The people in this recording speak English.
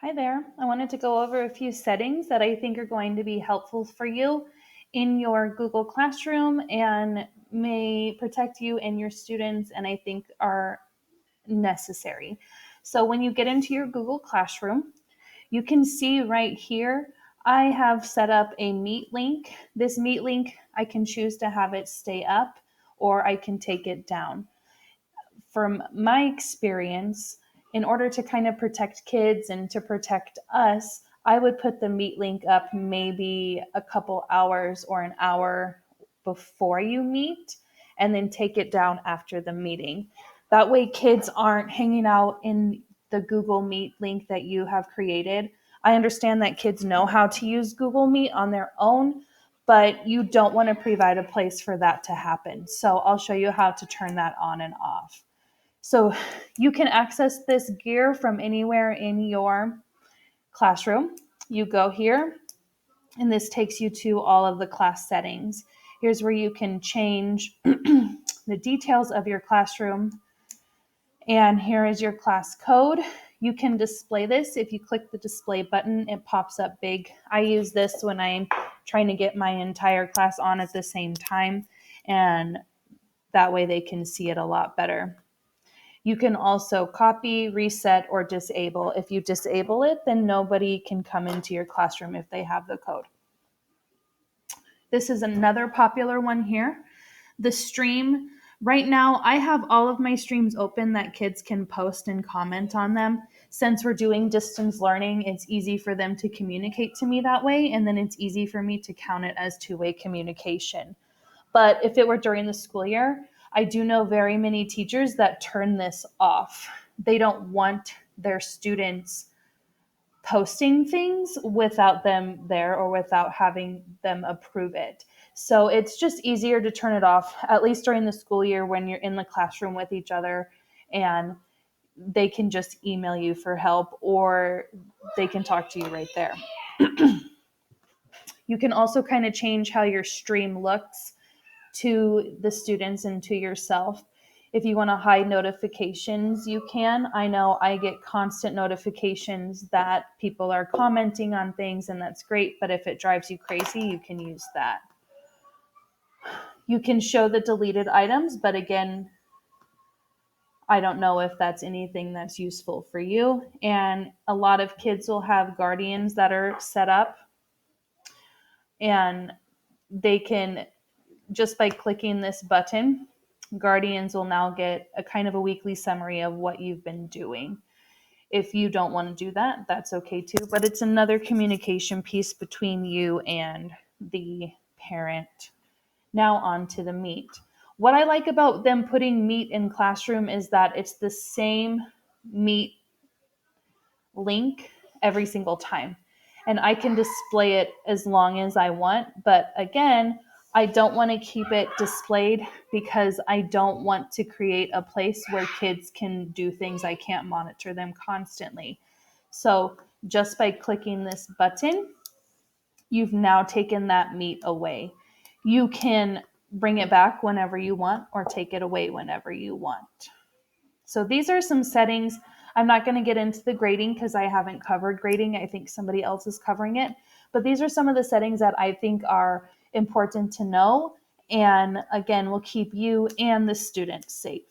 Hi there. I wanted to go over a few settings that I think are going to be helpful for you in your Google Classroom and may protect you and your students, and I think are necessary. So, when you get into your Google Classroom, you can see right here, I have set up a Meet link. This Meet link, I can choose to have it stay up or I can take it down. From my experience, in order to kind of protect kids and to protect us, I would put the Meet link up maybe a couple hours or an hour before you meet and then take it down after the meeting. That way, kids aren't hanging out in the Google Meet link that you have created. I understand that kids know how to use Google Meet on their own, but you don't want to provide a place for that to happen. So I'll show you how to turn that on and off. So you can access this gear from anywhere in your classroom. You go here, and this takes you to all of the class settings. Here's where you can change the details of your classroom. And here is your class code. You can display this. If you click the display button, it pops up big. I use this when I'm trying to get my entire class on at the same time, and that way they can see it a lot better. You can also copy, reset, or disable. If you disable it, then nobody can come into your classroom if they have the code. This is another popular one here. The stream. Right now, I have all of my streams open that kids can post and comment on them. Since we're doing distance learning, it's easy for them to communicate to me that way, and then it's easy for me to count it as two-way communication. But if it were during the school year, I do know very many teachers that turn this off. They don't want their students posting things without them there or without having them approve it. So it's just easier to turn it off, at least during the school year when you're in the classroom with each other, and they can just email you for help or they can talk to you right there. You can also kind of change how your stream looks to the students and to yourself. If you want to hide notifications, you can. I know I get constant notifications that people are commenting on things, and that's great. But if it drives you crazy, you can use that. You can show the deleted items, but again, I don't know if that's anything that's useful for you. And a lot of kids will have guardians that are set up, and they can, just by clicking this button, guardians will now get a kind of a weekly summary of what you've been doing. If you don't want to do that, that's okay too. But it's another communication piece between you and the parent. Now on to the Meet. What I like about them putting Meet in Classroom is that it's the same Meet link every single time. And I can display it as long as I want. But again, I don't want to keep it displayed because I don't want to create a place where kids can do things. I can't monitor them constantly. So just by clicking this button, you've now taken that Meet away. You can bring it back whenever you want or take it away whenever you want. So these are some settings. I'm not going to get into the grading because I haven't covered grading. I think somebody else is covering it. But these are some of the settings that I think are important to know. And again, will keep you and the students safe.